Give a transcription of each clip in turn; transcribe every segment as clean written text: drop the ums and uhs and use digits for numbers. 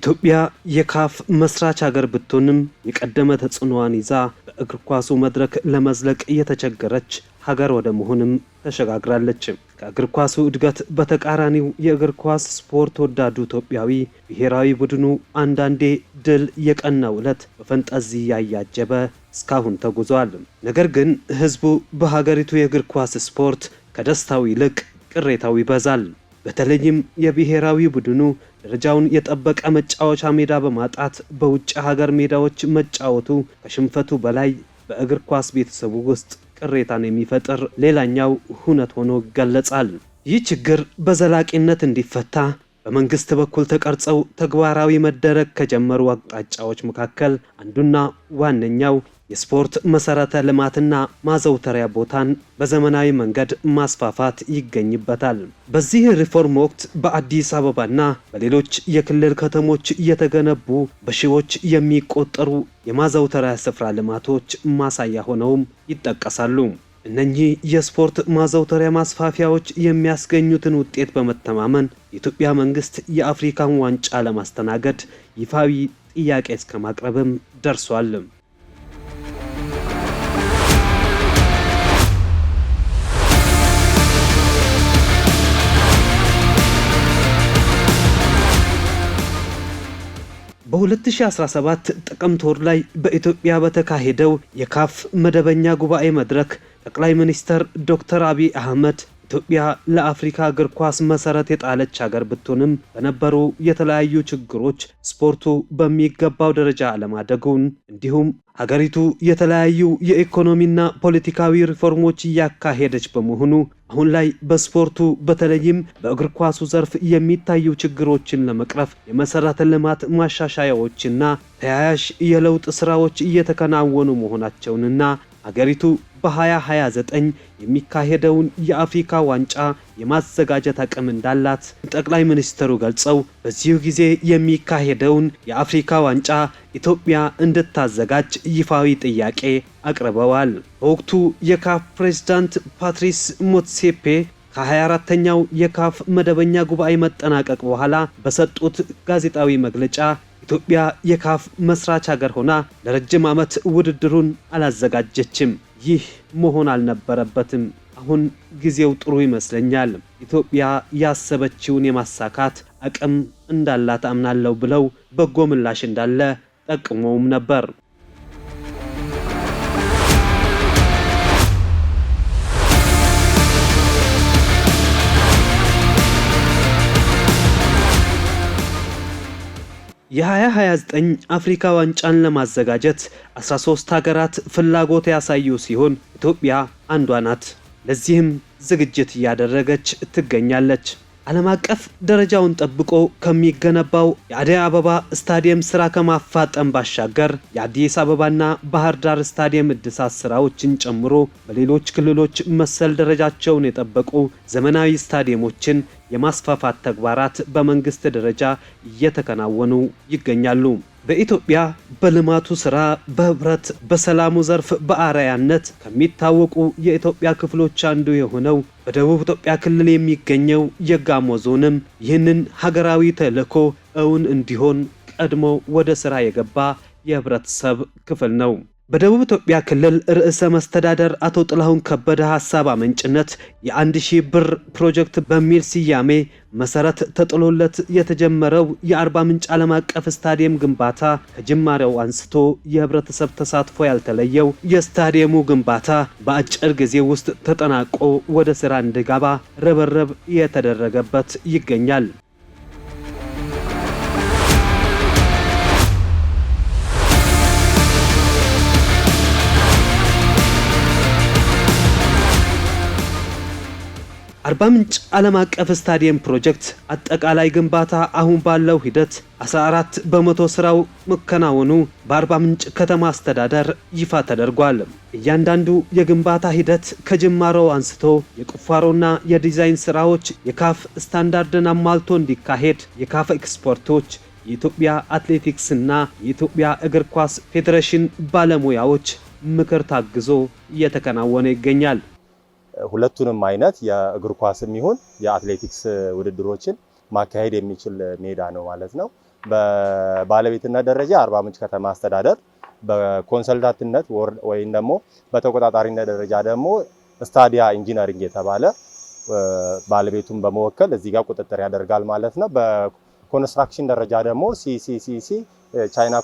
ኢትዮጵያ የካፍ መስራች ሀገር ብትሆንም የቀደመ ተጽዕኖዋን ይዛ በእግር ኳሱ መድረክ ለመዝለቅ የተቸገረች ሀገር ወደ መሆንም ተሸጋግራለች። ከእግር ኳሱ እድገት በተቃራኒው የእግር ኳስ ስፖርት ወዳዱ ኢትዮጵያዊ ብሔራዊ ቡድኑ አንዳንዴ ድል የቀናው ዕለት በፈንጠዝያ ያያጀበ እስካሁን ተጉዟል። ነገር ግን ህዝቡ በሀገሪቱ የእግር ኳስ ስፖርት ከደስታው ይልቅ ቅሬታው ይበዛል። በተለይም የብሔራዊ ቡድኑ ደረጃውን የጠበቀ መጫወቻ ሜዳ በማጣት በውጭ ሀገር ሜዳዎች መጫወቱ ከሽንፈቱ በላይ በእግር ኳስ ቤተሰቡ ውስጥ ቅሬታን የሚፈጥር ሌላኛው ሁነት ሆኖ ይገለጻል። ይህ ችግር በዘላቂነት እንዲፈታ በመንግስት በኩል ተቀርጸው ተግባራዊ መደረግ ከጀመሩ አቅጣጫዎች መካከል አንዱና ዋነኛው የስፖርት መሰረተ ልማትና ማዘውተሪያ ቦታን በዘመናዊ መንገድ ማስፋፋት ይገኝበታል። በዚህ ሪፎርም ወቅት በአዲስ አበባና በሌሎች የክልል ከተሞች የተገነቡ በሺዎች የሚቆጠሩ የማዘውተሪያ ስፍራ ልማቶች ማሳያ ሆነውም ይጠቀሳሉ። እነኚህ የስፖርት ማዘውተሪያ ማስፋፊያዎች የሚያስገኙትን ውጤት በመተማመን የኢትዮጵያ መንግስት የአፍሪካን ዋንጫ ለማስተናገድ ይፋዊ ጥያቄ እስከ ማቅረብም ደርሷል። በ2017 ጥቅምት ወር ላይ በኢትዮጵያ በተካሄደው የካፍ መደበኛ ጉባኤ መድረክ ጠቅላይ ሚኒስትር ዶክተር አብይ አህመድ ኢትዮጵያ ለአፍሪካ እግር ኳስ መሰረት የጣለች ሀገር ብትሆንም በነበሩ የተለያዩ ችግሮች ስፖርቱ በሚገባው ደረጃ አለማደጉን እንዲሁም ሀገሪቱ የተለያዩ የኢኮኖሚና ፖለቲካዊ ሪፎርሞች እያካሄደች በመሆኑ አሁን ላይ በስፖርቱ በተለይም በእግር ኳሱ ዘርፍ የሚታዩ ችግሮችን ለመቅረፍ የመሰረተ ልማት ማሻሻያዎችና ተያያዥ የለውጥ ስራዎች እየተከናወኑ መሆናቸውንና ሀገሪቱ በ2029 የሚካሄደውን የአፍሪካ ዋንጫ የማዘጋጀት አቅም እንዳላት ጠቅላይ ሚኒስትሩ ገልጸው በዚሁ ጊዜ የሚካሄደውን የአፍሪካ ዋንጫ ኢትዮጵያ እንድታዘጋጅ ይፋዊ ጥያቄ አቅርበዋል። በወቅቱ የካፍ ፕሬዝዳንት ፓትሪስ ሞትሴፔ ከ24ኛው የካፍ መደበኛ ጉባኤ መጠናቀቅ በኋላ በሰጡት ጋዜጣዊ መግለጫ ኢትዮጵያ የካፍ መስራች ሀገር ሆና ለረጅም ዓመት ውድድሩን አላዘጋጀችም። ይህ መሆን አልነበረበትም። አሁን ጊዜው ጥሩ ይመስለኛል። ኢትዮጵያ ያሰበችውን የማሳካት አቅም እንዳላት አምናለሁ ብለው በጎ ምላሽ እንዳለ ጠቅመውም ነበር። የ2029 አፍሪካ ዋንጫን ለማዘጋጀት 13 ሀገራት ፍላጎት ያሳዩ ሲሆን ኢትዮጵያ አንዷ ናት። ለዚህም ዝግጅት እያደረገች ትገኛለች። ዓለም አቀፍ ደረጃውን ጠብቆ ከሚገነባው የአዲስ አበባ ስታዲየም ስራ ከማፋጠን ባሻገር የአዲስ አበባና ባህር ዳር ስታዲየም እድሳት ስራዎችን ጨምሮ በሌሎች ክልሎች መሰል ደረጃቸውን የጠበቁ ዘመናዊ ስታዲየሞችን የማስፋፋት ተግባራት በመንግስት ደረጃ እየተከናወኑ ይገኛሉ። በኢትዮጵያ በልማቱ ስራ በህብረት በሰላሙ ዘርፍ በአርአያነት ከሚታወቁ የኢትዮጵያ ክፍሎች አንዱ የሆነው በደቡብ ኢትዮጵያ ክልል የሚገኘው የጋሞ ዞንም ይህንን ሀገራዊ ተልዕኮ እውን እንዲሆን ቀድሞ ወደ ስራ የገባ የህብረተሰብ ክፍል ነው። በደቡብ ኢትዮጵያ ክልል ርዕሰ መስተዳደር አቶ ጥላሁን ከበደ ሐሳብ አመንጭነት የ1000 ብር ፕሮጀክት በሚል ስያሜ መሰረት ተጥሎለት የተጀመረው የአርባ ምንጭ ዓለም አቀፍ ስታዲየም ግንባታ ከጅማሬው አንስቶ የህብረተሰብ ተሳትፎ ያልተለየው የስታዲየሙ ግንባታ በአጭር ጊዜ ውስጥ ተጠናቆ ወደ ስራ እንዲገባ ርብርብ የተደረገበት ይገኛል። አርባ ምንጭ ዓለም አቀፍ ስታዲየም ፕሮጀክት አጠቃላይ ግንባታ አሁን ባለው ሂደት 14 በመቶ ስራው መከናወኑ በአርባ ምንጭ ከተማ አስተዳደር ይፋ ተደርጓል። እያንዳንዱ የግንባታ ሂደት ከጅማሮው አንስቶ የቁፋሮና የዲዛይን ስራዎች የካፍ ስታንዳርድን አሟልቶ እንዲካሄድ የካፍ ኤክስፐርቶች፣ የኢትዮጵያ አትሌቲክስና የኢትዮጵያ እግር ኳስ ፌዴሬሽን ባለሙያዎች ምክር ታግዞ እየተከናወነ ይገኛል። ሁለቱንም አይነት የእግር ኳስም ይሁን የአትሌቲክስ ውድድሮችን ማካሄድ የሚችል ሜዳ ነው ማለት ነው። በባለቤትነት ደረጃ አርባ ምንጭ ከተማ አስተዳደር፣ በኮንሰልታንትነት ወይም ደግሞ በተቆጣጣሪነት ደረጃ ደግሞ ስታዲያ ኢንጂነሪንግ የተባለ ባለቤቱን በመወከል እዚህ ጋር ቁጥጥር ያደርጋል ማለት ነው። በኮንስትራክሽን ደረጃ ደግሞ ሲሲሲሲ ቻይና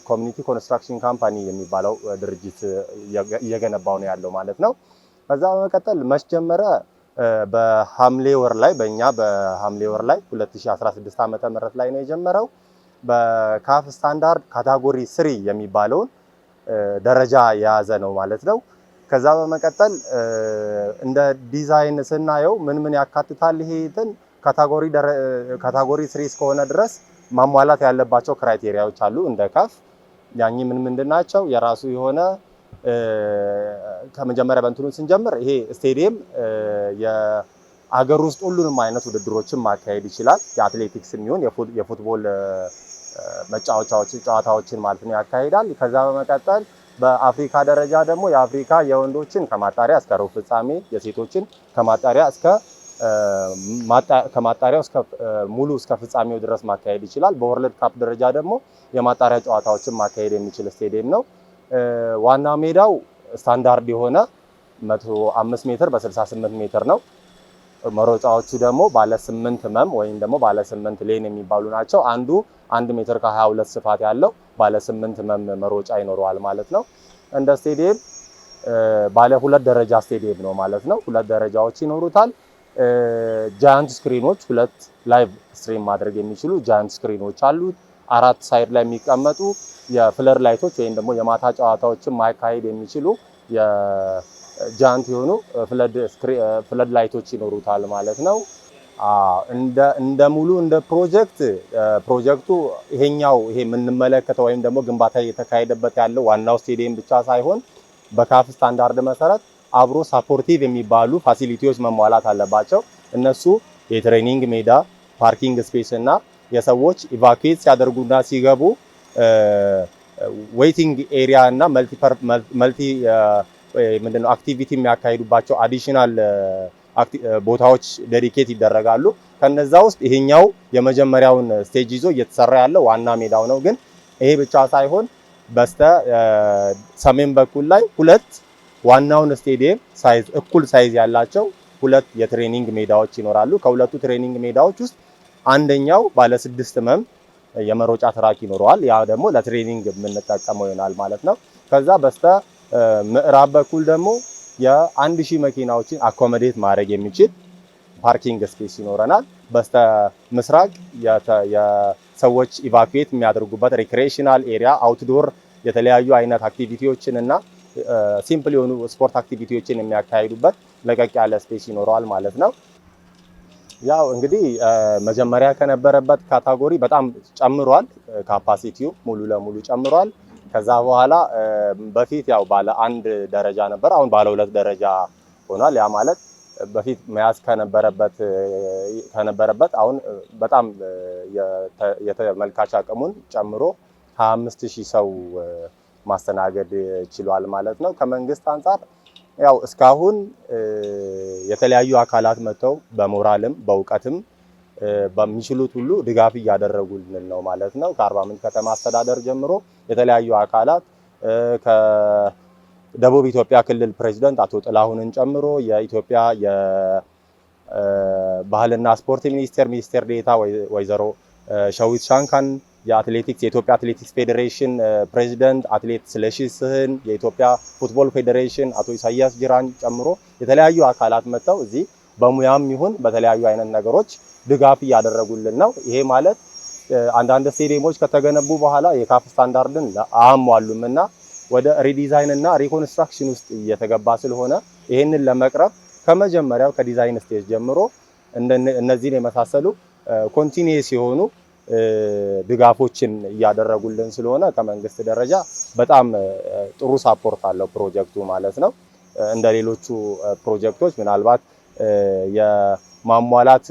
ኮሚኒቲ ኮንስትራክሽን ካምፓኒ የሚባለው ድርጅት እየገነባው ነው ያለው ማለት ነው። ከዛ በመቀጠል መጀመረ በሐምሌ ወር ላይ በእኛ በሐምሌ ወር ላይ 2016 ዓመተ ምህረት ላይ ነው የጀመረው። በካፍ ስታንዳርድ ካታጎሪ 3 የሚባለውን ደረጃ የያዘ ነው ማለት ነው። ከዛ በመቀጠል እንደ ዲዛይን ስናየው ምን ያካትታል ይሄ እንትን ካታጎሪ 3 እስከሆነ ድረስ ማሟላት ያለባቸው ክራይቴሪያዎች አሉ እንደ ካፍ። ያኚ ምንድን ናቸው? የራሱ የሆነ ከመጀመሪያ በእንትኑ ስንጀምር ይሄ ስቴዲየም የአገር ውስጥ ሁሉንም አይነት ውድድሮችን ማካሄድ ይችላል። የአትሌቲክስ የሚሆን የፉትቦል ጨዋታዎችን ማለት ነው ያካሂዳል። ከዛ በመቀጠል በአፍሪካ ደረጃ ደግሞ የአፍሪካ የወንዶችን ከማጣሪያ እስከ ሩብ ፍጻሜ፣ የሴቶችን ከማጣሪያው እስከ ሙሉ እስከ ፍጻሜው ድረስ ማካሄድ ይችላል። በወርልድ ካፕ ደረጃ ደግሞ የማጣሪያ ጨዋታዎችን ማካሄድ የሚችል ስቴዲየም ነው። ዋና ሜዳው ስታንዳርድ የሆነ 105 ሜትር በ68 ሜትር ነው። መሮጫዎቹ ደግሞ ባለ 8 መም ወይም ደግሞ ባለ 8 ሌን የሚባሉ ናቸው። አንዱ 1 ሜትር ከ22 ስፋት ያለው ባለ 8 መም መሮጫ ይኖረዋል ማለት ነው። እንደ ስቴዲየም ባለ 2 ደረጃ ስቴዲየም ነው ማለት ነው። 2 ደረጃዎች ይኖሩታል። ጃያንት ስክሪኖች 2 ላይቭ ስትሪም ማድረግ የሚችሉ ጃያንት ስክሪኖች አሉት። 4 ሳይድ ላይ የሚቀመጡ የፍለድ ላይቶች ወይም ደግሞ የማታ ጨዋታዎችን ማካሄድ የሚችሉ የጃያንት የሆኑ ፍለድ ላይቶች ይኖሩታል ማለት ነው። እንደ ሙሉ እንደ ፕሮጀክቱ ይሄ የምንመለከተው ወይም ደግሞ ግንባታ እየተካሄደበት ያለው ዋናው ስቴዲየም ብቻ ሳይሆን በካፍ ስታንዳርድ መሰረት አብሮ ሳፖርቲቭ የሚባሉ ፋሲሊቲዎች መሟላት አለባቸው። እነሱ የትሬኒንግ ሜዳ፣ ፓርኪንግ ስፔስ እና የሰዎች ኢቫኩዌት ሲያደርጉና ሲገቡ ዌይቲንግ ኤሪያ እና መልቲ ምንድነው አክቲቪቲ የሚያካሂዱባቸው አዲሽናል ቦታዎች ዴዲኬት ይደረጋሉ። ከነዛ ውስጥ ይሄኛው የመጀመሪያውን ስቴጅ ይዞ እየተሰራ ያለው ዋና ሜዳው ነው። ግን ይሄ ብቻ ሳይሆን በስተ ሰሜን በኩል ላይ 2 ዋናውን ስቴዲየም እኩል ሳይዝ ያላቸው 2 የትሬኒንግ ሜዳዎች ይኖራሉ። ከሁለቱ ትሬኒንግ ሜዳዎች ውስጥ አንደኛው ባለ 6 መም የመሮጫ ትራክ ይኖረዋል። ያ ደግሞ ለትሬኒንግ የምንጠቀመው ይሆናል ማለት ነው። ከዛ በስተ ምዕራብ በኩል ደግሞ የ1000 መኪናዎችን አኮሞዴት ማድረግ የሚችል ፓርኪንግ ስፔስ ይኖረናል። በስተ ምስራቅ የሰዎች ኢቫኩዌት የሚያደርጉበት ሪክሬሽናል ኤሪያ፣ አውትዶር የተለያዩ አይነት አክቲቪቲዎችን እና ሲምፕል የሆኑ ስፖርት አክቲቪቲዎችን የሚያካሂዱበት ለቀቅ ያለ ስፔስ ይኖረዋል ማለት ነው። ያው እንግዲህ መጀመሪያ ከነበረበት ካታጎሪ በጣም ጨምሯል። ካፓሲቲው ሙሉ ለሙሉ ጨምሯል። ከዛ በኋላ በፊት ያው ባለ 1 ደረጃ ነበር፣ አሁን ባለ 2 ደረጃ ሆኗል። ያ ማለት በፊት መያዝ ከነበረበት አሁን በጣም የተመልካች አቅሙን ጨምሮ 25000 ሰው ማስተናገድ ችሏል ማለት ነው። ከመንግስት አንፃር ያው እስካሁን የተለያዩ አካላት መጥተው በሞራልም በእውቀትም በሚችሉት ሁሉ ድጋፍ እያደረጉልን ነው ማለት ነው። ከአርባ ምንጭ ከተማ አስተዳደር ጀምሮ የተለያዩ አካላት ከደቡብ ኢትዮጵያ ክልል ፕሬዝዳንት አቶ ጥላሁንን ጨምሮ የኢትዮጵያ የባህልና ስፖርት ሚኒስቴር ዴኤታ ወይዘሮ ሸዊት ሻንካን፣ የኢትዮጵያ አትሌቲክስ ፌዴሬሽን ፕሬዝዳንት አትሌት ስለሺ ስህን፣ የኢትዮጵያ ፉትቦል ፌዴሬሽን አቶ ኢሳያስ ጅራን ጨምሮ የተለያዩ አካላት መጥተው እዚህ በሙያም ይሁን በተለያዩ አይነት ነገሮች ድጋፍ እያደረጉልን ነው። ይሄ ማለት አንዳንድ ስቴዲየሞች ከተገነቡ በኋላ የካፍ ስታንዳርድን አያሟሉምና ወደ ሪዲዛይን እና ሪኮንስትራክሽን ውስጥ እየተገባ ስለሆነ ይሄንን ለመቅረብ ከመጀመሪያው ከዲዛይን ስቴጅ ጀምሮ እነዚህን የመሳሰሉ ኮንቲኒየስ የሆኑ ድጋፎችን እያደረጉልን ስለሆነ ከመንግስት ደረጃ በጣም ጥሩ ሳፖርት አለው ፕሮጀክቱ ማለት ነው። እንደ ሌሎቹ ፕሮጀክቶች ምናልባት የማሟላት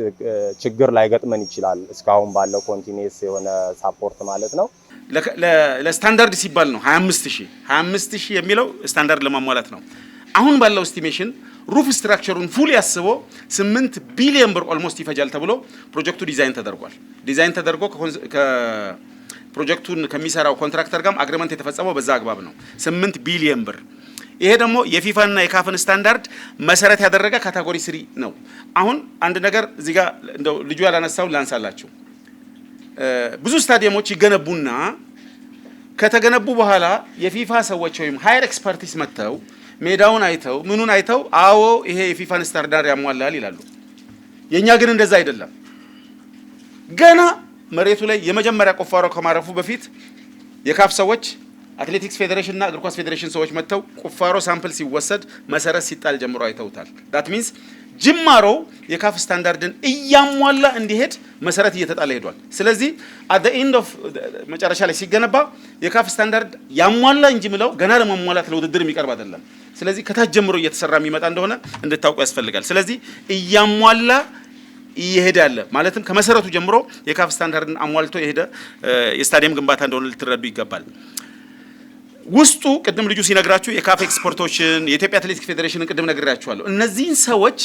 ችግር ላይገጥመን ይችላል እስካሁን ባለው ኮንቲኒየስ የሆነ ሳፖርት ማለት ነው። ለስታንዳርድ ሲባል ነው 25000 የሚለው ስታንዳርድ ለማሟላት ነው። አሁን ባለው ኤስቲሜሽን ሩፍ ስትራክቸሩን ፉል ያስቦ 8 ቢሊዮን ብር ኦልሞስት ይፈጃል ተብሎ ፕሮጀክቱ ዲዛይን ተደርጓል። ዲዛይን ተደርጎ ከፕሮጀክቱን ከሚሰራው ኮንትራክተር ጋርም አግሪመንት የተፈጸመው በዛ አግባብ ነው 8 ቢሊዮን ብር። ይሄ ደግሞ የፊፋና የካፍን ስታንዳርድ መሰረት ያደረገ ካቴጎሪ 3 ነው። አሁን አንድ ነገር እዚህ ጋር እንደው ልጁ ያላነሳው ላንሳላችሁ። ብዙ ስታዲየሞች ይገነቡና ከተገነቡ በኋላ የፊፋ ሰዎች ወይም ሃየር ኤክስፐርቲስ መጥተው ሜዳውን አይተው ምኑን አይተው አዎ ይሄ የፊፋን ስታንዳርድ ያሟላል ይላሉ። የኛ ግን እንደዛ አይደለም። ገና መሬቱ ላይ የመጀመሪያ ቁፋሮ ከማረፉ በፊት የካፍ ሰዎች አትሌቲክስ ፌዴሬሽን እና እግር ኳስ ፌዴሬሽን ሰዎች መጥተው ቁፋሮ ሳምፕል ሲወሰድ መሰረት ሲጣል ጀምሮ አይተውታል። ዳት ሚንስ ጅማሮ የካፍ ስታንዳርድን እያሟላ እንዲሄድ መሰረት እየተጣለ ሄዷል። ስለዚህ at the end of መጨረሻ ላይ ሲገነባ የካፍ ስታንዳርድ ያሟላ እንጂ ምለው ገና ለማሟላት ለውድድር የሚቀርብ አይደለም። ስለዚህ ከታች ጀምሮ እየተሰራ የሚመጣ እንደሆነ እንድታውቁ ያስፈልጋል። ስለዚህ እያሟላ ይሄዳል ማለትም ከመሰረቱ ጀምሮ የካፍ ስታንዳርድን አሟልቶ የሄደ የስታዲየም ግንባታ እንደሆነ ልትረዱ ይገባል። ውስጡ ቅድም ልጁ ሲነግራችሁ የካፍ ኤክስፖርቶችን የኢትዮጵያ አትሌቲክስ ፌዴሬሽንን ቅድም ነግሬያችኋለሁ። እነዚህን ሰዎች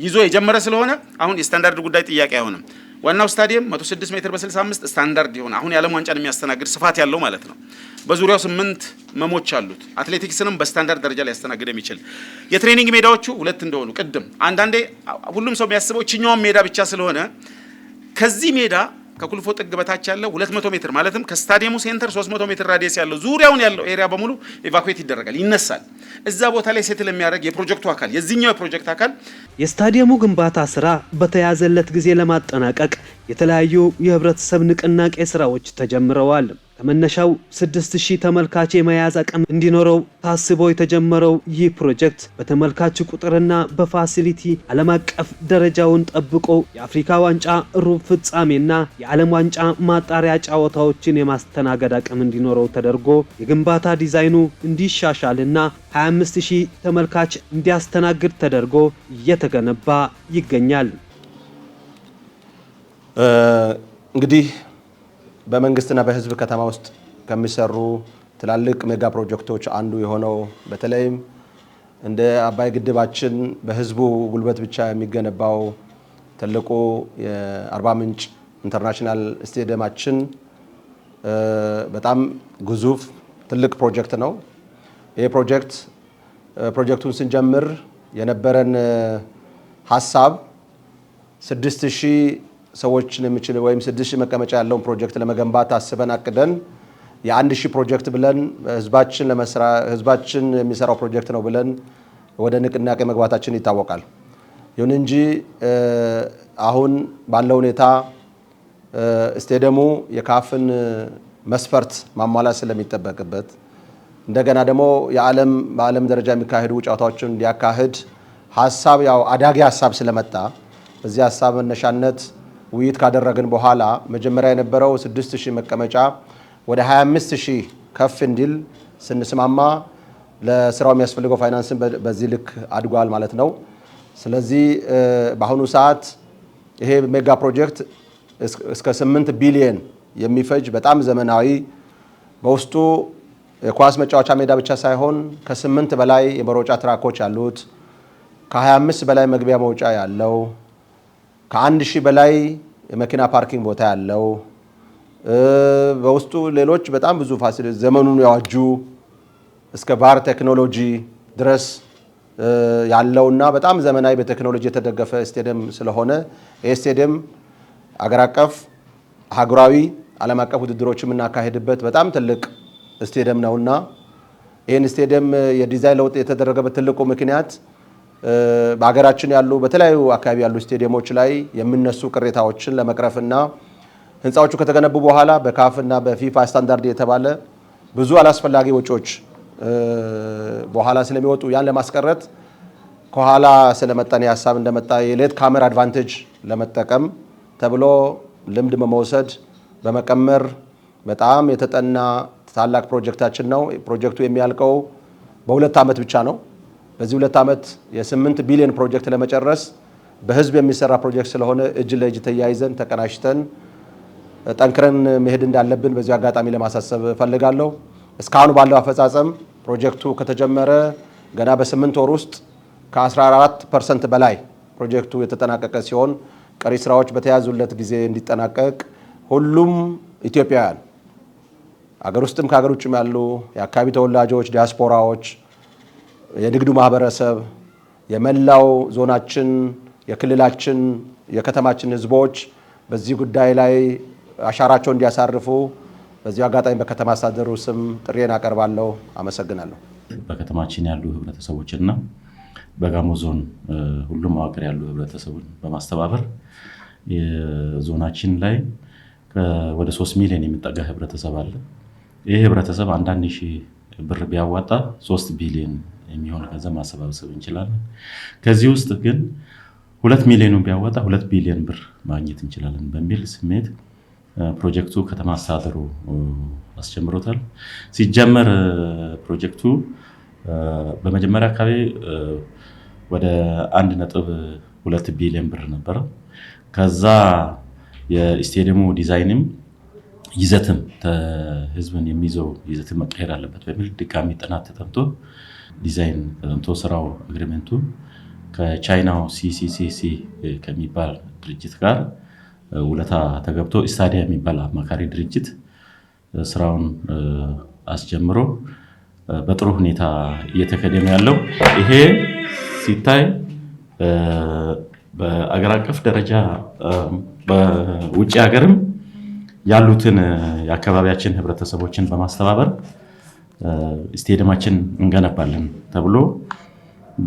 ይዞ የጀመረ ስለሆነ አሁን የስታንዳርድ ጉዳይ ጥያቄ አይሆንም። ዋናው ስታዲየም 106 ሜትር በ65 ስታንዳርድ ይሆን አሁን የዓለም ዋንጫን የሚያስተናግድ ስፋት ያለው ማለት ነው። በዙሪያው 8 መሞች አሉት። አትሌቲክስንም በስታንዳርድ ደረጃ ላይ ያስተናግድ የሚችል የትሬኒንግ ሜዳዎቹ 2 እንደሆኑ ቅድም አንዳንዴ ሁሉም ሰው የሚያስበው እችኛውን ሜዳ ብቻ ስለሆነ ከዚህ ሜዳ ከኩልፎ ጥግ በታች ያለው 200 ሜትር ማለትም ከስታዲየሙ ሴንተር 300 ሜትር ራዲየስ ያለው ዙሪያውን ያለው ኤሪያ በሙሉ ኢቫኩዌት ይደረጋል፣ ይነሳል። እዛ ቦታ ላይ ሴትል የሚያደርግ የፕሮጀክቱ አካል የዚህኛው የፕሮጀክት አካል የስታዲየሙ ግንባታ ስራ በተያዘለት ጊዜ ለማጠናቀቅ የተለያዩ የህብረተሰብ ንቅናቄ ስራዎች ተጀምረዋል። ከመነሻው 6000 ተመልካች የመያዝ አቅም እንዲኖረው ታስቦ የተጀመረው ይህ ፕሮጀክት በተመልካች ቁጥርና በፋሲሊቲ ዓለም አቀፍ ደረጃውን ጠብቆ የአፍሪካ ዋንጫ ሩብ ፍጻሜና የዓለም ዋንጫ ማጣሪያ ጨዋታዎችን የማስተናገድ አቅም እንዲኖረው ተደርጎ የግንባታ ዲዛይኑ እንዲሻሻልና 25000 ተመልካች እንዲያስተናግድ ተደርጎ እየተገነባ ይገኛል። እንግዲህ በመንግስትና በህዝብ ከተማ ውስጥ ከሚሰሩ ትላልቅ ሜጋ ፕሮጀክቶች አንዱ የሆነው በተለይም እንደ አባይ ግድባችን በህዝቡ ጉልበት ብቻ የሚገነባው ትልቁ የአርባ ምንጭ ኢንተርናሽናል ስቴዲየማችን በጣም ግዙፍ ትልቅ ፕሮጀክት ነው። ይሄ ፕሮጀክቱን ስንጀምር የነበረን ሀሳብ 6000 ሰዎችን የሚችል ወይም 6000 መቀመጫ ያለውን ፕሮጀክት ለመገንባት አስበን አቅደን የ1000 ፕሮጀክት ብለን ህዝባችን የሚሰራው ፕሮጀክት ነው ብለን ወደ ንቅናቄ መግባታችን ይታወቃል። ይሁን እንጂ አሁን ባለው ሁኔታ ስቴዲየሙ የካፍን መስፈርት ማሟላት ስለሚጠበቅበት እንደገና ደግሞ በዓለም ደረጃ የሚካሄዱ ጨዋታዎችን እንዲያካሂድ ሀሳብ አዳጊ ሀሳብ ስለመጣ በዚህ ሀሳብ መነሻነት ውይይት ካደረግን በኋላ መጀመሪያ የነበረው 6000 መቀመጫ ወደ 25000 ከፍ እንዲል ስንስማማ ለስራው የሚያስፈልገው ፋይናንስን በዚህ ልክ አድጓል ማለት ነው። ስለዚህ በአሁኑ ሰዓት ይሄ ሜጋ ፕሮጀክት እስከ 8 ቢሊዮን የሚፈጅ በጣም ዘመናዊ በውስጡ የኳስ መጫወቻ ሜዳ ብቻ ሳይሆን ከ8 በላይ የመሮጫ ትራኮች ያሉት ከ25 በላይ መግቢያ መውጫ ያለው ከ1000 በላይ የመኪና ፓርኪንግ ቦታ ያለው በውስጡ ሌሎች በጣም ብዙ ፋሲሊቲ ዘመኑን ያዋጁ እስከ ቫር ቴክኖሎጂ ድረስ ያለውና በጣም ዘመናዊ በቴክኖሎጂ የተደገፈ ስቴዲየም ስለሆነ ይህ ስቴዲየም አገር አቀፍ ሀገራዊ ዓለም አቀፍ ውድድሮች የምናካሄድበት በጣም ትልቅ ስቴዲየም ነውና ይህን ስቴዲየም የዲዛይን ለውጥ የተደረገበት ትልቁ ምክንያት በሀገራችን ያሉ በተለያዩ አካባቢ ያሉ ስቴዲየሞች ላይ የሚነሱ ቅሬታዎችን ለመቅረፍና ህንፃዎቹ ከተገነቡ በኋላ በካፍና በፊፋ ስታንዳርድ የተባለ ብዙ አላስፈላጊ ወጪዎች በኋላ ስለሚወጡ ያን ለማስቀረት ከኋላ ስለመጣን ሀሳብ እንደመጣ የሌት ካሜራ አድቫንቴጅ ለመጠቀም ተብሎ ልምድ በመውሰድ በመቀመር በጣም የተጠና ታላቅ ፕሮጀክታችን ነው። ፕሮጀክቱ የሚያልቀው በ2 ዓመት ብቻ ነው። በዚህ 2 ዓመት የ8 ቢሊዮን ፕሮጀክት ለመጨረስ በህዝብ የሚሰራ ፕሮጀክት ስለሆነ እጅ ለእጅ ተያይዘን ተቀናጅተን ጠንክረን መሄድ እንዳለብን በዚህ አጋጣሚ ለማሳሰብ ፈልጋለሁ። እስካሁን ባለው አፈጻጸም ፕሮጀክቱ ከተጀመረ ገና በ8 ወር ውስጥ ከ14% በላይ ፕሮጀክቱ የተጠናቀቀ ሲሆን ቀሪ ስራዎች በተያዙለት ጊዜ እንዲጠናቀቅ ሁሉም ኢትዮጵያውያን አገር ውስጥም ከሀገር ውጭም ያሉ የአካባቢ ተወላጆች፣ ዲያስፖራዎች፣ የንግዱ ማህበረሰብ፣ የመላው ዞናችን፣ የክልላችን፣ የከተማችን ህዝቦች በዚህ ጉዳይ ላይ አሻራቸውን እንዲያሳርፉ በዚህ አጋጣሚ በከተማ አስተዳደሩ ስም ጥሪዬን አቀርባለሁ። አመሰግናለሁ። በከተማችን ያሉ ህብረተሰቦችና በጋሞ ዞን ሁሉም መዋቅር ያሉ ህብረተሰቡን በማስተባበር የዞናችን ላይ ወደ 3 ሚሊዮን የሚጠጋ ህብረተሰብ አለ። ይህ ህብረተሰብ አንዳንድ ሺህ ብር ቢያዋጣ 3 ቢሊዮን የሚሆን ገንዘብ ማሰባሰብ እንችላለን። ከዚህ ውስጥ ግን 2 ሚሊዮኑን ቢያዋጣ 2 ቢሊዮን ብር ማግኘት እንችላለን በሚል ስሜት ፕሮጀክቱ ከተማ አስተዳደሩ አስጀምሮታል። ሲጀመር ፕሮጀክቱ በመጀመሪያ አካባቢ ወደ 1.2 ቢሊዮን ብር ነበረ። ከዛ የስቴዲየሙ ዲዛይንም ይዘትም ህዝብን የሚይዘው ይዘትም መቀየር አለበት በሚል ድጋሚ ጥናት ተጠንቶ ዲዛይን ተጠንቶ ስራው አግሪመንቱ ከቻይናው ሲሲሲሲ ከሚባል ድርጅት ጋር ውለታ ተገብቶ ስታዲያ የሚባል አማካሪ ድርጅት ስራውን አስጀምሮ በጥሩ ሁኔታ እየተከደ ነው ያለው። ይሄ ሲታይ በአገር አቀፍ ደረጃ በውጭ ሀገርም ያሉትን የአካባቢያችን ህብረተሰቦችን በማስተባበር ስቴዲየማችን እንገነባለን ተብሎ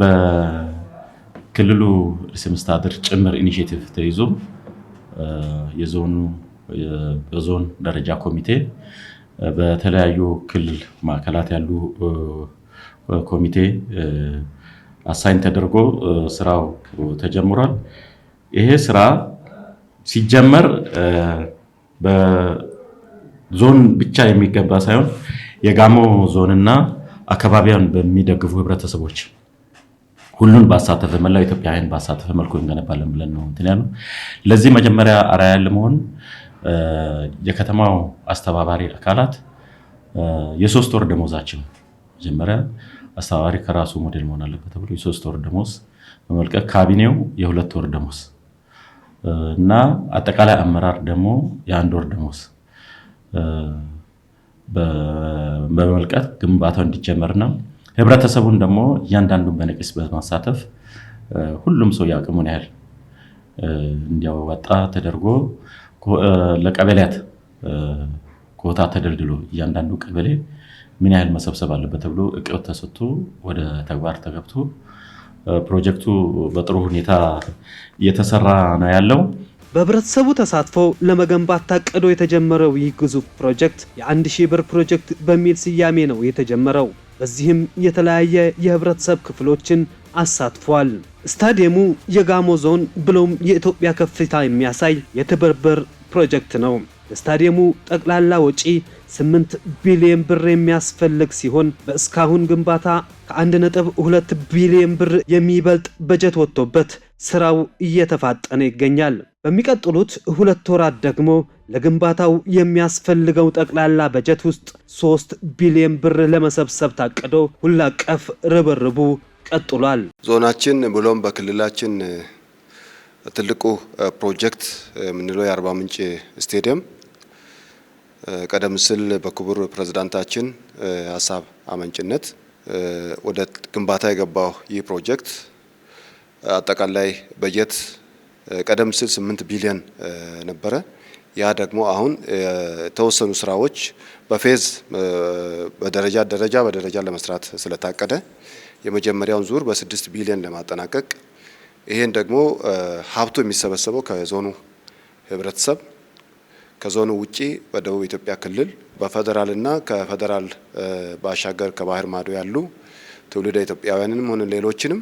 በክልሉ ርዕሰ መስተዳድር ጭምር ኢኒሼቲቭ ተይዞ በዞን ደረጃ ኮሚቴ በተለያዩ ክልል ማዕከላት ያሉ ኮሚቴ አሳይን ተደርጎ ስራው ተጀምሯል። ይሄ ስራ ሲጀመር በዞን ብቻ የሚገባ ሳይሆን የጋሞ ዞንና አካባቢያን በሚደግፉ ህብረተሰቦች ሁሉን ባሳተፈ መላው ኢትዮጵያውያን ባሳተፈ መልኩ እንገነባለን ብለን ነው እንትን ያለው። ለዚህ መጀመሪያ አርአያ ለመሆን የከተማው አስተባባሪ አካላት የ3 ወር ደሞዛቸው መጀመሪያ አስተባባሪ ከራሱ ሞዴል መሆን አለበት ተብሎ የ3 ወር ደሞዝ በመልቀቅ ካቢኔው የ2 ወር ደሞዝ እና አጠቃላይ አመራር ደግሞ የ1 ወር ደሞዝ በመልቀቅ ግንባታው እንዲጀመርና ህብረተሰቡን ደግሞ እያንዳንዱን በነቂስ በማሳተፍ ሁሉም ሰው ያቅሙን ያህል እንዲያወጣ ተደርጎ ለቀበሌያት ኮታ ተደልድሎ እያንዳንዱ ቀበሌ ምን ያህል መሰብሰብ አለበት ተብሎ እቅድ ተሰጥቶ ወደ ተግባር ተገብቶ ፕሮጀክቱ በጥሩ ሁኔታ እየተሰራ ነው ያለው። በህብረተሰቡ ተሳትፎ ለመገንባት ታቅዶ የተጀመረው ይህ ግዙፍ ፕሮጀክት የ1000 ብር ፕሮጀክት በሚል ስያሜ ነው የተጀመረው። በዚህም የተለያየ የህብረተሰብ ክፍሎችን አሳትፏል። ስታዲየሙ የጋሞ ዞን ብሎም የኢትዮጵያ ከፍታ የሚያሳይ የትብብር ፕሮጀክት ነው። ለስታዲየሙ ጠቅላላ ወጪ 8 ቢሊዮን ብር የሚያስፈልግ ሲሆን በእስካሁን ግንባታ ከ1.2 ቢሊዮን ብር የሚበልጥ በጀት ወጥቶበት ስራው እየተፋጠነ ይገኛል። በሚቀጥሉት 2 ወራት ደግሞ ለግንባታው የሚያስፈልገው ጠቅላላ በጀት ውስጥ 3 ቢሊዮን ብር ለመሰብሰብ ታቅዶ ሁሉ አቀፍ ርብርቡ ቀጥሏል። ዞናችን ብሎም በክልላችን ትልቁ ፕሮጀክት የምንለው የአርባ ምንጭ ስቴዲየም ቀደም ሲል በክቡር ፕሬዝዳንታችን ሀሳብ አመንጭነት ወደ ግንባታ የገባው ይህ ፕሮጀክት አጠቃላይ በጀት ቀደም ሲል 8 ቢሊዮን ነበረ። ያ ደግሞ አሁን የተወሰኑ ስራዎች በፌዝ በደረጃ ለመስራት ስለታቀደ የመጀመሪያውን ዙር በ6 ቢሊዮን ለማጠናቀቅ ይሄን ደግሞ ሀብቱ የሚሰበሰበው ከዞኑ ህብረተሰብ ከዞኑ ውጪ በደቡብ ኢትዮጵያ ክልል በፌደራልና ከፌደራል ባሻገር ከባህር ማዶ ያሉ ትውልደ ኢትዮጵያውያንንም ሆነ ሌሎችንም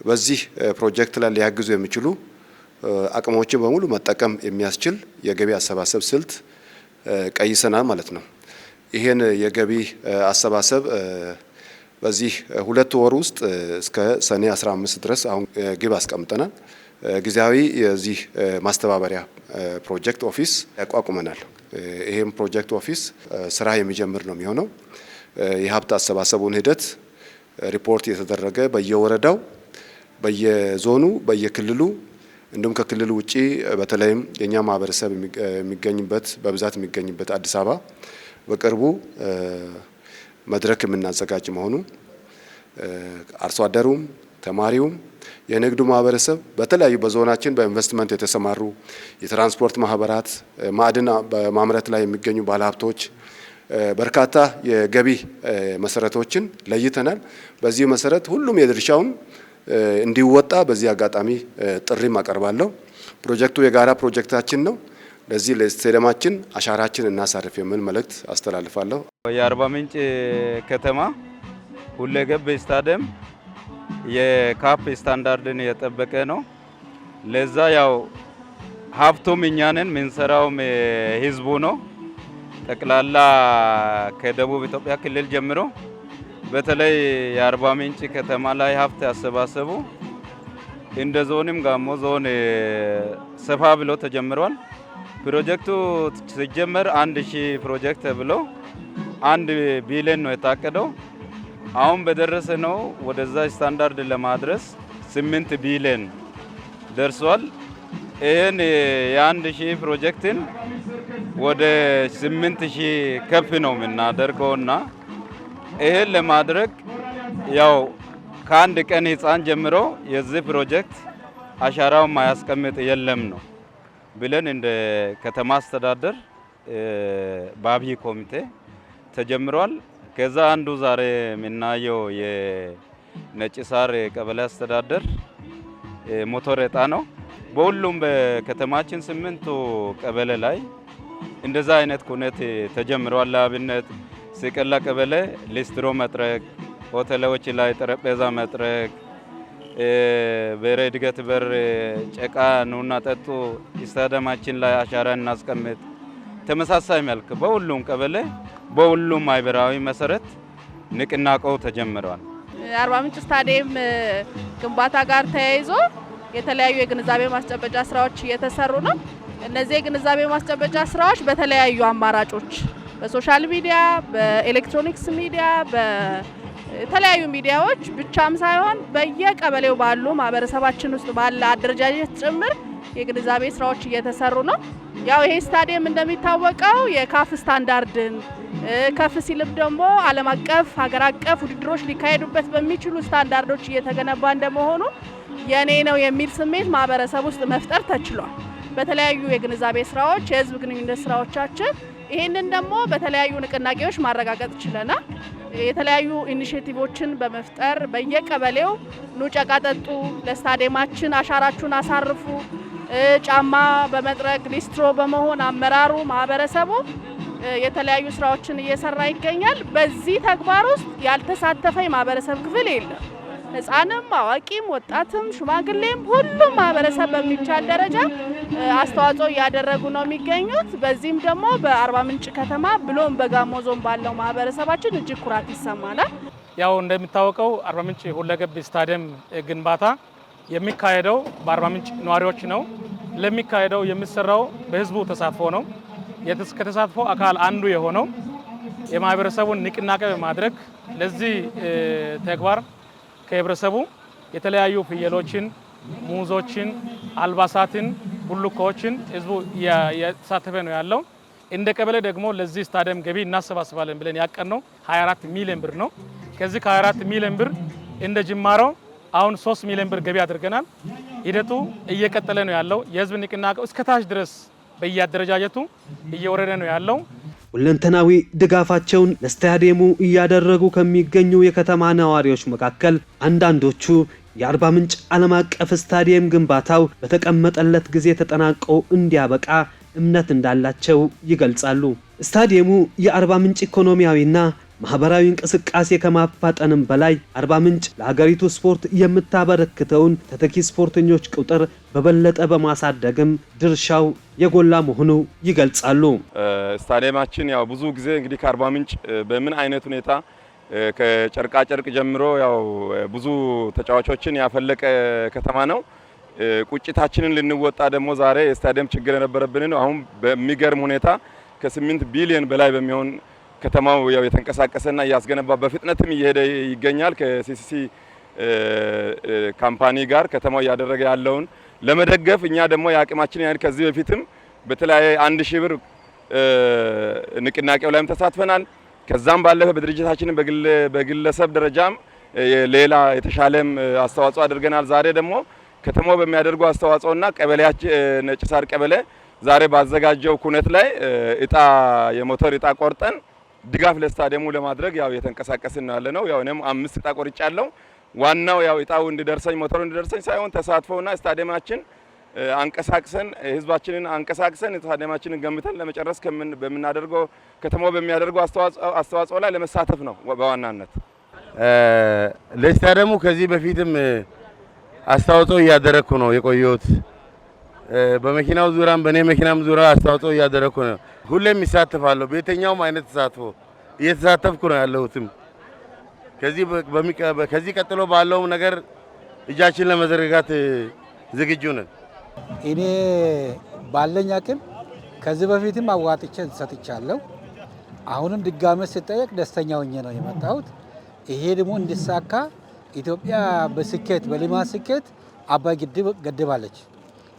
በዚህ ፕሮጀክት ላይ ሊያግዙ የሚችሉ አቅሞችን በሙሉ መጠቀም የሚያስችል የገቢ አሰባሰብ ስልት ቀይሰናል ማለት ነው። ይሄን የገቢ አሰባሰብ በዚህ 2 ወር ውስጥ እስከ ሰኔ 15 ድረስ አሁን ግብ አስቀምጠናል። ጊዜያዊ የዚህ ማስተባበሪያ ፕሮጀክት ኦፊስ ያቋቁመናል። ይሄም ፕሮጀክት ኦፊስ ስራ የሚጀምር ነው የሚሆነው። የሀብት አሰባሰቡን ሂደት ሪፖርት የተደረገ በየወረዳው በየዞኑ በየክልሉ እንዲሁም ከክልሉ ውጪ በተለይም የኛ ማህበረሰብ የሚገኝበት በብዛት የሚገኝበት አዲስ አበባ በቅርቡ መድረክ የምናዘጋጅ መሆኑ አርሶ አደሩም ተማሪውም የንግዱ ማህበረሰብ በተለያዩ በዞናችን በኢንቨስትመንት የተሰማሩ የትራንስፖርት ማህበራት ማዕድን በማምረት ላይ የሚገኙ ባለሀብቶች በርካታ የገቢ መሰረቶችን ለይተናል። በዚህ መሰረት ሁሉም የድርሻውን እንዲወጣ በዚህ አጋጣሚ ጥሪም አቀርባለሁ። ፕሮጀክቱ የጋራ ፕሮጀክታችን ነው። ለዚህ ለስቴዲየማችን አሻራችን እናሳርፍ የሚል መልእክት አስተላልፋለሁ። የአርባ ምንጭ ከተማ ሁለገብ ስታዲየም የካፕ ስታንዳርድን የጠበቀ ነው። ለዛ ያው ሀብቱም እኛ ነን፣ ምንሰራውም ህዝቡ ነው። ጠቅላላ ከደቡብ ኢትዮጵያ ክልል ጀምሮ በተለይ የአርባ ምንጭ ከተማ ላይ ሀብት ያሰባሰቡ እንደ ዞንም ጋሞ ዞን ሰፋ ብሎ ተጀምሯል። ፕሮጀክቱ ሲጀመር 1000 ፕሮጀክት ብሎ 1 ቢሊዮን ነው የታቀደው። አሁን በደረሰ ነው ወደዛ ስታንዳርድ ለማድረስ 8 ቢሊዮን ደርሷል። ይሄን የ1000 ፕሮጀክትን ወደ 8000 ከፍ ነው የምናደርገውና ይሄን ለማድረግ ያው ከአንድ ቀን ህፃን ጀምሮ የዚህ ፕሮጀክት አሻራውን ማያስቀምጥ የለም ነው ብለን እንደ ከተማ አስተዳደር በአብይ ኮሚቴ ተጀምሯል። ከዛ አንዱ ዛሬ የምናየው የነጭ ሳር ቀበሌ አስተዳደር ሞተር ዕጣ ነው። በሁሉም በከተማችን 8 ቀበሌ ላይ እንደዛ አይነት ኩነት ተጀምሯል። ለአብነት ሲቀላ ቀበሌ ሊስትሮ መጥረግ፣ ሆቴሎች ላይ ጠረጴዛ መጥረግ፣ ብሔረ እድገት በር ጨቃ ኑና ጠጡ ስታዲየማችን ላይ አሻራ እናስቀምጥ። ተመሳሳይ መልክ በሁሉም ቀበሌ በሁሉም ማህበራዊ መሰረት ንቅናቄው ተጀምሯል። አርባ ምንጭ ስታዲየም ግንባታ ጋር ተያይዞ የተለያዩ የግንዛቤ ማስጨበጫ ስራዎች እየተሰሩ ነው። እነዚህ የግንዛቤ ማስጨበጫ ስራዎች በተለያዩ አማራጮች በሶሻል ሚዲያ፣ በኤሌክትሮኒክስ ሚዲያ፣ በተለያዩ ሚዲያዎች ብቻም ሳይሆን በየቀበሌው ባሉ ማህበረሰባችን ውስጥ ባለ አደረጃጀት ጭምር የግንዛቤ ስራዎች እየተሰሩ ነው። ያው ይሄ ስታዲየም እንደሚታወቀው የካፍ ስታንዳርድን ከፍ ሲልም ደግሞ ዓለም አቀፍ ሀገር አቀፍ ውድድሮች ሊካሄዱበት በሚችሉ ስታንዳርዶች እየተገነባ እንደመሆኑ የኔ ነው የሚል ስሜት ማህበረሰብ ውስጥ መፍጠር ተችሏል። በተለያዩ የግንዛቤ ስራዎች፣ የህዝብ ግንኙነት ስራዎቻችን ይህንን ደግሞ በተለያዩ ንቅናቄዎች ማረጋገጥ ችለናል። የተለያዩ ኢኒሼቲቮችን በመፍጠር በየቀበሌው ኑ ጨቃ ጠጡ፣ ለስታዲየማችን አሻራችሁን አሳርፉ፣ ጫማ በመጥረግ ሊስትሮ በመሆን አመራሩ ማህበረሰቡ የተለያዩ ስራዎችን እየሰራ ይገኛል። በዚህ ተግባር ውስጥ ያልተሳተፈ የማህበረሰብ ክፍል የለም። ህፃንም፣ አዋቂም፣ ወጣትም፣ ሽማግሌም ሁሉም ማህበረሰብ በሚቻል ደረጃ አስተዋጽኦ እያደረጉ ነው የሚገኙት። በዚህም ደግሞ በአርባ ምንጭ ከተማ ብሎም በጋሞ ዞን ባለው ማህበረሰባችን እጅግ ኩራት ይሰማናል። ያው እንደሚታወቀው አርባ ምንጭ ሁለገብ ስታዲየም ግንባታ የሚካሄደው በአርባ ምንጭ ነዋሪዎች ነው። ለሚካሄደው የሚሰራው በህዝቡ ተሳትፎ ነው። ከተሳትፎ አካል አንዱ የሆነው የማህበረሰቡን ንቅናቄ በማድረግ ለዚህ ተግባር ከህብረተሰቡ የተለያዩ ፍየሎችን፣ ሙዞችን፣ አልባሳትን፣ ቡልኮችን ህዝቡ የተሳተፈ ነው ያለው። እንደ ቀበሌ ደግሞ ለዚህ ስታዲየም ገቢ እናሰባስባለን ብለን ያቀድነው 24 ሚሊዮን ብር ነው። ከዚህ ከ24 ሚሊዮን ብር እንደ ጅማሮ አሁን 3 ሚሊዮን ብር ገቢ አድርገናል። ሂደቱ እየቀጠለ ነው ያለው። የህዝብ ንቅናቄው እስከታች ድረስ በየአደረጃጀቱ እየወረደ ነው ያለው። ሁለንተናዊ ድጋፋቸውን ለስታዲየሙ እያደረጉ ከሚገኙ የከተማ ነዋሪዎች መካከል አንዳንዶቹ የአርባ ምንጭ ዓለም አቀፍ ስታዲየም ግንባታው በተቀመጠለት ጊዜ ተጠናቆ እንዲያበቃ እምነት እንዳላቸው ይገልጻሉ። ስታዲየሙ የአርባ ምንጭ ኢኮኖሚያዊና ማህበራዊ እንቅስቃሴ ከማፋጠንም በላይ አርባ ምንጭ ለሀገሪቱ ስፖርት የምታበረክተውን ተተኪ ስፖርተኞች ቁጥር በበለጠ በማሳደግም ድርሻው የጎላ መሆኑ ይገልጻሉ። ስታዲየማችን ያው ብዙ ጊዜ እንግዲህ ከአርባ ምንጭ በምን አይነት ሁኔታ ከጨርቃ ጨርቅ ጀምሮ ያው ብዙ ተጫዋቾችን ያፈለቀ ከተማ ነው። ቁጭታችንን ልንወጣ ደግሞ ዛሬ የስታዲየም ችግር የነበረብን ነው። አሁን በሚገርም ሁኔታ ከ8 ቢሊዮን በላይ በሚሆን ከተማው ያው የተንቀሳቀሰና እያስገነባ በፍጥነትም እየሄደ ይገኛል። ከሲሲሲ ካምፓኒ ጋር ከተማው እያደረገ ያለውን ለመደገፍ እኛ ደግሞ የአቅማችን ያን ከዚህ በፊትም በተለያየ 1000 ብር ንቅናቄው ላይም ተሳትፈናል። ከዛም ባለፈ በድርጅታችን በግለሰብ ደረጃም ሌላ የተሻለም አስተዋጽኦ አድርገናል። ዛሬ ደግሞ ከተማው በሚያደርገው አስተዋጽኦና ቀበሌያችን ነጭ ሳር ቀበሌ ዛሬ ባዘጋጀው ኩነት ላይ የሞተር እጣ ቆርጠን ድጋፍ ለስታዲየሙ ለማድረግ ያው የተንቀሳቀስን ያለነው። ያው እኔም 5 እጣ ቆርጫለሁ። ዋናው ያው እጣው እንዲደርሰኝ ሞተሩ እንዲደርሰኝ ሳይሆን ተሳትፎና ስታዲየማችን አንቀሳቅሰን ህዝባችንን አንቀሳቅሰን ስታዲየማችንን ገምተን ለመጨረስ በምናደርገው ከተማው በሚያደርገው አስተዋጽኦ ላይ ለመሳተፍ ነው በዋናነት። ለስታዲየሙ ከዚህ በፊትም አስተዋጽኦ እያደረኩ ነው የቆየሁት። በመኪናው ዙሪያም በኔ መኪናም ዙሪያ አስተዋጽኦ እያደረኩ ነው። ሁሌም ይሳተፋለሁ። በየትኛውም አይነት ተሳትፎ እየተሳተፍኩ ነው ያለሁትም። ከዚህ ቀጥሎ ባለው ነገር እጃችን ለመዘርጋት ዝግጁ ነን። እኔ ባለኝ አቅም ከዚህ በፊትም አዋጥቼ ሰጥቻለሁ። አሁንም ድጋሜ ስጠየቅ ደስተኛ ሆኜ ነው የመጣሁት። ይሄ ደግሞ እንዲሳካ ኢትዮጵያ በስኬት በልማት ስኬት አባይ ግድብ ገድባለች።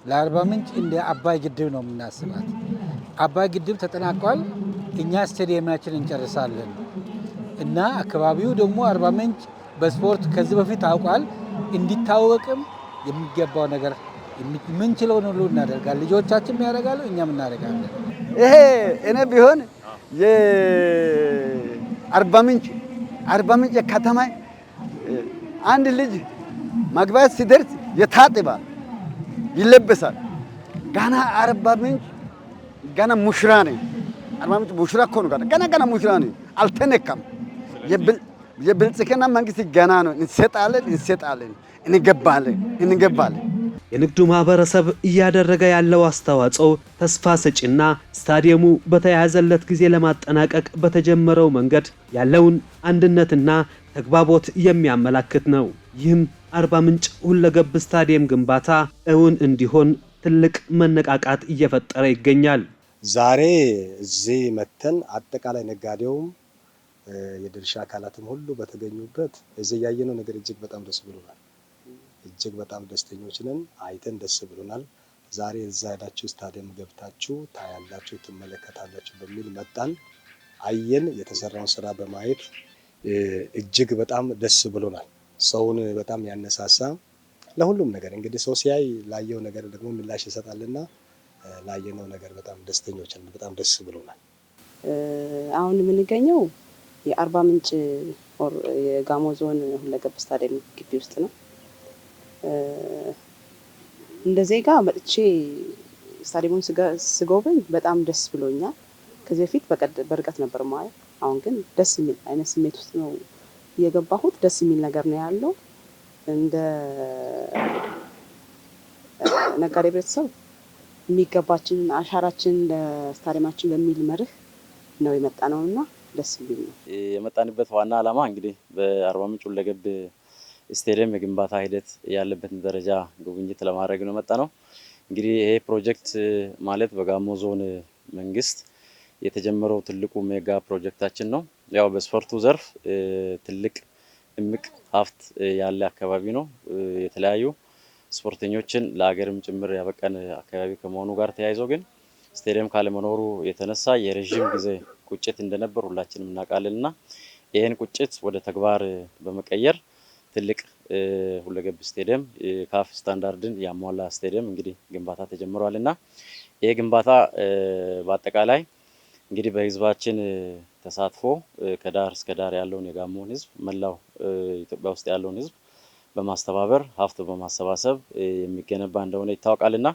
ለአርባ ምንጭ እንደ አባይ ግድብ ነው የምናስባት። አባይ ግድብ ተጠናቋል። እኛ ስቴዲየማችን እንጨርሳለን እና አካባቢው ደግሞ አርባ ምንጭ በስፖርት ከዚህ በፊት ታውቋል። እንዲታወቅም የሚገባው ነገር የምንችለውን ሁሉ እናደርጋለን። ልጆቻችን ያደርጋሉ፣ እኛም እናደርጋለን። ይሄ እኔ ቢሆን የአርባ ምንጭ ከተማ አንድ ልጅ መግባት ሲደርስ የታጥባል፣ ይለበሳል። ገና አርባ ምንጭ ገና ሙሽራ ነኝ። አርባ ምንጭ ሙሽራ እኮ ነው። ገና ሙሽራ ነኝ፣ አልተነካም። የብልጽግና መንግስት ገና ነው። እንሰጣለን፣ እንገባለን። የንግዱ ማህበረሰብ እያደረገ ያለው አስተዋጽኦ ተስፋ ሰጪና ስታዲየሙ በተያያዘለት ጊዜ ለማጠናቀቅ በተጀመረው መንገድ ያለውን አንድነትና ተግባቦት የሚያመላክት ነው። ይህም አርባ ምንጭ ሁለገብ ስታዲየም ግንባታ እውን እንዲሆን ትልቅ መነቃቃት እየፈጠረ ይገኛል። ዛሬ እዚህ መተን አጠቃላይ ነጋዴውም የድርሻ አካላትም ሁሉ በተገኙበት እዚህ ያየነው ነገር እጅግ በጣም ደስ ብሎናል። እጅግ በጣም ደስተኞች ነን። አይተን ደስ ብሎናል። ዛሬ እዛ ሄዳችሁ ስታዲየም ገብታችሁ ታያላችሁ፣ ትመለከታላችሁ በሚል መጣን። አየን። የተሰራውን ስራ በማየት እጅግ በጣም ደስ ብሎናል። ሰውን በጣም ያነሳሳ ለሁሉም ነገር እንግዲህ ሰው ሲያይ ላየው ነገር ደግሞ ምላሽ ይሰጣልና ላየነው ነገር በጣም ደስተኞች ነን። በጣም ደስ ብሎናል። አሁን የምንገኘው የአርባ ምንጭ የጋሞ ዞን ሁለገብ ስታዲየም ግቢ ውስጥ ነው። እንደ ዜጋ መጥቼ ስታዲየሙን ስጎበኝ በጣም ደስ ብሎኛል። ከዚህ በፊት በርቀት ነበር ማየው። አሁን ግን ደስ የሚል አይነት ስሜት ውስጥ ነው የገባሁት። ደስ የሚል ነገር ነው ያለው። እንደ ነጋዴ ቤተሰብ የሚገባችንን አሻራችን ለስታዲየማችን በሚል መርህ ነው የመጣ ነውና ደስ የሚል ነው። የመጣንበት ዋና ዓላማ እንግዲህ በአርባ ምንጭ ሁለገብ ስቴዲየም የግንባታ ሂደት ያለበትን ደረጃ ጉብኝት ለማድረግ ነው መጣ ነው። እንግዲህ ይሄ ፕሮጀክት ማለት በጋሞ ዞን መንግስት የተጀመረው ትልቁ ሜጋ ፕሮጀክታችን ነው። ያው በስፖርቱ ዘርፍ ትልቅ እምቅ ሀብት ያለ አካባቢ ነው። የተለያዩ ስፖርተኞችን ለሀገርም ጭምር ያበቃን አካባቢ ከመሆኑ ጋር ተያይዞ ግን ስቴዲየም ካለመኖሩ የተነሳ የረዥም ጊዜ ቁጭት እንደነበር ሁላችንም እናውቃለንና ይሄን ቁጭት ወደ ተግባር በመቀየር ትልቅ ሁለገብ ስቴዲየም ካፍ ስታንዳርድን ያሟላ ስቴዲየም እንግዲህ ግንባታ ተጀምሯልና ይሄ ግንባታ በአጠቃላይ እንግዲህ በህዝባችን ተሳትፎ ከዳር እስከ ዳር ያለውን የጋሞን ህዝብ መላው ኢትዮጵያ ውስጥ ያለውን ህዝብ በማስተባበር ሀብት በማሰባሰብ የሚገነባ እንደሆነ ይታወቃልና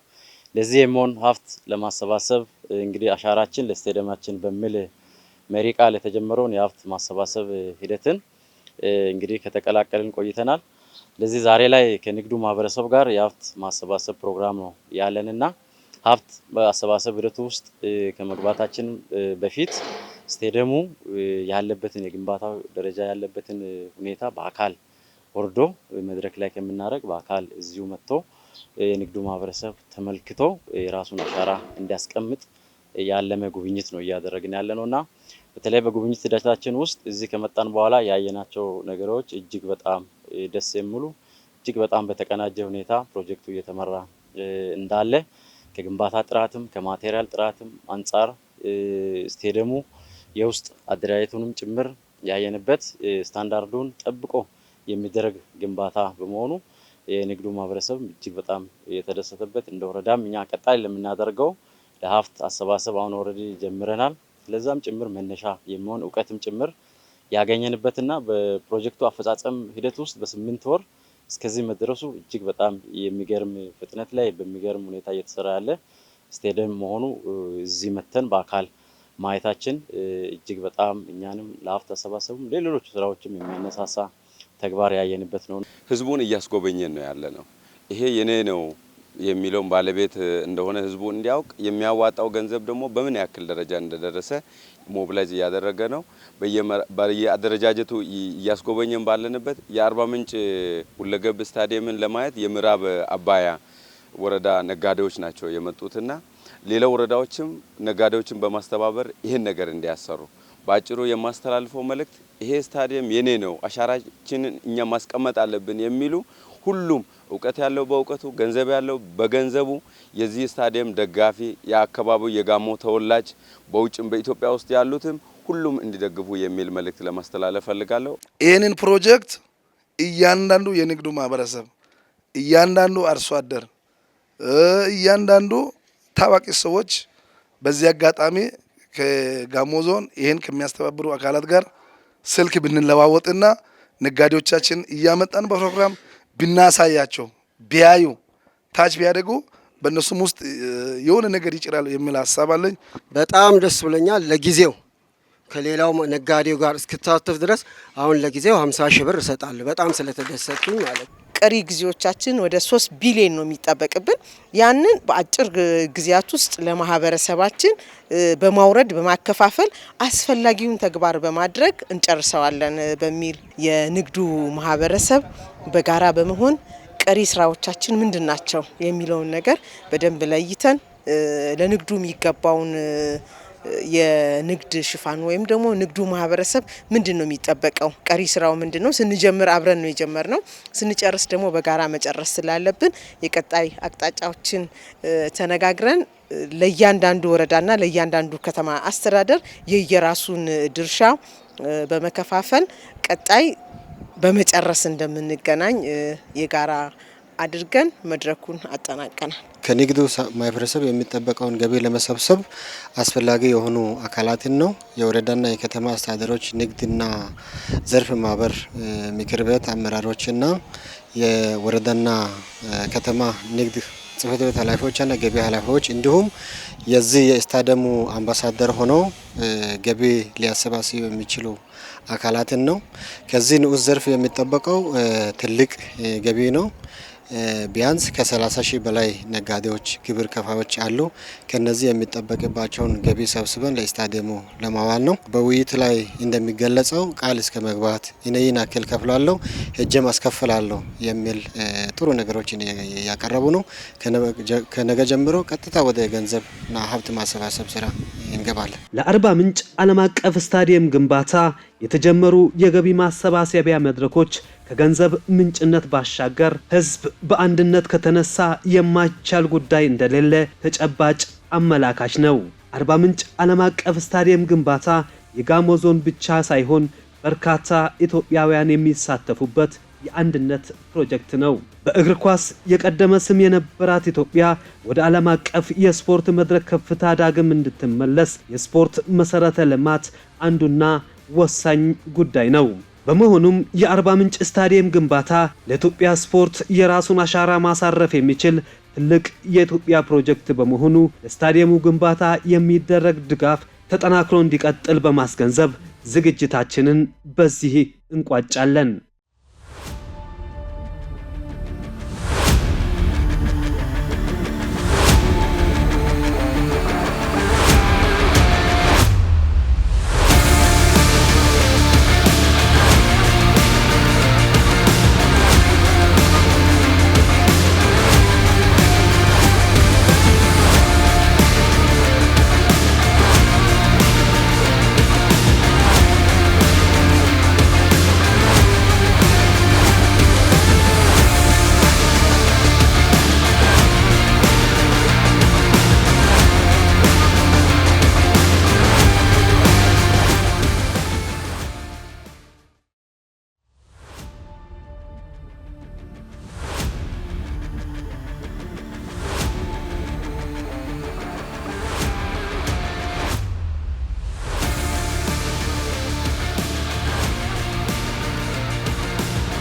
ለዚህ የሚሆን ሀብት ለማሰባሰብ እንግዲህ አሻራችን ለስቴዲየማችን በሚል መሪ ቃል የተጀመረውን የሀብት ማሰባሰብ ሂደትን እንግዲህ ከተቀላቀልን ቆይተናል። ለዚህ ዛሬ ላይ ከንግዱ ማህበረሰብ ጋር የሀብት ማሰባሰብ ፕሮግራም ነው ያለንና ሀብት በአሰባሰብ ሂደቱ ውስጥ ከመግባታችን በፊት ስቴዲየሙ ያለበትን የግንባታው ደረጃ ያለበትን ሁኔታ በአካል ወርዶ መድረክ ላይ ከምናደርግ በአካል እዚሁ መጥቶ የንግዱ ማህበረሰብ ተመልክቶ የራሱን አሻራ እንዲያስቀምጥ ያለመ ጉብኝት ነው እያደረግን ያለነውና በተለይ በጉብኝት ሂደታችን ውስጥ እዚህ ከመጣን በኋላ ያየናቸው ነገሮች እጅግ በጣም ደስ የሚሉ እጅግ በጣም በተቀናጀ ሁኔታ ፕሮጀክቱ እየተመራ እንዳለ ከግንባታ ጥራትም ከማቴሪያል ጥራትም አንጻር ስቴዲየሙ የውስጥ አደረጃጀቱንም ጭምር ያየንበት ስታንዳርዱን ጠብቆ የሚደረግ ግንባታ በመሆኑ የንግዱ ማህበረሰብ እጅግ በጣም የተደሰተበት እንደ ወረዳም እኛ ቀጣይ ለምናደርገው ለሀብት አሰባሰብ አሁን ኦልሬዲ ጀምረናል። ለዛም ጭምር መነሻ የሚሆን እውቀትም ጭምር ያገኘንበትና በፕሮጀክቱ አፈጻጸም ሂደት ውስጥ በ8 ወር እስከዚህ መድረሱ እጅግ በጣም የሚገርም ፍጥነት ላይ በሚገርም ሁኔታ እየተሰራ ያለ ስቴዲየም መሆኑ እዚህ መተን በአካል ማየታችን እጅግ በጣም እኛንም ለሀብት አሰባሰቡም ለሌሎች ስራዎችም የሚያነሳሳ ተግባር ያየንበት ነው። ህዝቡን እያስጎበኘን ነው ያለ ነው። ይሄ የኔ ነው የሚለውን ባለቤት እንደሆነ ህዝቡ እንዲያውቅ የሚያዋጣው ገንዘብ ደግሞ በምን ያክል ደረጃ እንደደረሰ ሞቢላይዝ እያደረገ ነው። በየአደረጃጀቱ እያስጎበኘን ባለንበት የአርባ ምንጭ ሁለገብ ስታዲየምን ለማየት የምዕራብ አባያ ወረዳ ነጋዴዎች ናቸው የመጡትና ሌላው ወረዳዎችም ነጋዴዎችን በማስተባበር ይሄን ነገር እንዲያሰሩ ባጭሩ የማስተላልፈው መልእክት ይሄ ስታዲየም የኔ ነው፣ አሻራችንን እኛ ማስቀመጥ አለብን የሚሉ ሁሉም እውቀት ያለው በእውቀቱ ገንዘብ ያለው በገንዘቡ የዚህ ስታዲየም ደጋፊ የአካባቢው የጋሞ ተወላጅ በውጭም በኢትዮጵያ ውስጥ ያሉትም ሁሉም እንዲደግፉ የሚል መልእክት ለማስተላለፍ ፈልጋለሁ። ይህንን ፕሮጀክት እያንዳንዱ የንግዱ ማህበረሰብ፣ እያንዳንዱ አርሶ አደር፣ እያንዳንዱ ታዋቂ ሰዎች በዚህ አጋጣሚ ከጋሞ ዞን ይህን ከሚያስተባብሩ አካላት ጋር ስልክ ብንለዋወጥና ነጋዴዎቻችን እያመጣን በፕሮግራም ብናሳያቸው ቢያዩ ታች ቢያደጉ በእነሱም ውስጥ የሆነ ነገር ይጭራል የሚል ሀሳብ አለኝ። በጣም ደስ ብሎኛል። ለጊዜው ከሌላው ነጋዴው ጋር እስክታተፍ ድረስ አሁን ለጊዜው 50 ሺህ ብር እሰጣለሁ። በጣም ስለተደሰቱኝ ማለት ነው። ቀሪ ጊዜዎቻችን ወደ 3 ቢሊዮን ነው የሚጠበቅብን። ያንን በአጭር ጊዜያት ውስጥ ለማህበረሰባችን በማውረድ በማከፋፈል አስፈላጊውን ተግባር በማድረግ እንጨርሰዋለን በሚል የንግዱ ማህበረሰብ በጋራ በመሆን ቀሪ ስራዎቻችን ምንድናቸው የሚለውን ነገር በደንብ ለይተን ለንግዱ የሚገባውን የንግድ ሽፋን ወይም ደግሞ ንግዱ ማህበረሰብ ምንድነው የሚጠበቀው፣ ቀሪ ስራው ምንድነው፣ ስንጀምር አብረን ነው የጀመርነው፣ ስንጨርስ ደግሞ በጋራ መጨረስ ስላለብን የቀጣይ አቅጣጫዎችን ተነጋግረን ለእያንዳንዱ ወረዳና ለእያንዳንዱ ከተማ አስተዳደር የየራሱን ድርሻ በመከፋፈል ቀጣይ በመጨረስ እንደምንገናኝ የጋራ አድርገን መድረኩን አጠናቀናል። ከንግዱ ማህበረሰብ የሚጠበቀውን ገቢ ለመሰብሰብ አስፈላጊ የሆኑ አካላትን ነው የወረዳና የከተማ አስተዳደሮች ንግድና ዘርፍ ማህበር ምክር ቤት አመራሮችና የወረዳና ከተማ ንግድ ጽሕፈት ቤት ኃላፊዎችና ገቢ ኃላፊዎች እንዲሁም የዚህ የስታዲየሙ አምባሳደር ሆነው ገቢ ሊያሰባስቡ የሚችሉ አካላትን ነው። ከዚህ ንዑስ ዘርፍ የሚጠበቀው ትልቅ ገቢ ነው። ቢያንስ ከ30 ሺህ በላይ ነጋዴዎች ግብር ከፋዮች አሉ። ከነዚህ የሚጠበቅባቸውን ገቢ ሰብስበን ለስታዲየሙ ለማዋል ነው። በውይይት ላይ እንደሚገለጸው ቃል እስከ መግባት እኔን አክል ከፍላለሁ ሄጄም አስከፍላለሁ የሚል ጥሩ ነገሮችን ያቀረቡ ነው። ከነገ ጀምሮ ቀጥታ ወደ ገንዘብና ሀብት ማሰባሰብ ስራ እንገባለን። ለአርባ ምንጭ ዓለም አቀፍ ስታዲየም ግንባታ የተጀመሩ የገቢ ማሰባሰቢያ መድረኮች ከገንዘብ ምንጭነት ባሻገር ህዝብ በአንድነት ከተነሳ የማይቻል ጉዳይ እንደሌለ ተጨባጭ አመላካች ነው። አርባ ምንጭ ዓለም አቀፍ ስታዲየም ግንባታ የጋሞ ዞን ብቻ ሳይሆን በርካታ ኢትዮጵያውያን የሚሳተፉበት የአንድነት ፕሮጀክት ነው። በእግር ኳስ የቀደመ ስም የነበራት ኢትዮጵያ ወደ ዓለም አቀፍ የስፖርት መድረክ ከፍታ ዳግም እንድትመለስ የስፖርት መሰረተ ልማት አንዱና ወሳኝ ጉዳይ ነው። በመሆኑም የአርባ ምንጭ ስታዲየም ግንባታ ለኢትዮጵያ ስፖርት የራሱን አሻራ ማሳረፍ የሚችል ትልቅ የኢትዮጵያ ፕሮጀክት በመሆኑ ለስታዲየሙ ግንባታ የሚደረግ ድጋፍ ተጠናክሮ እንዲቀጥል በማስገንዘብ ዝግጅታችንን በዚህ እንቋጫለን።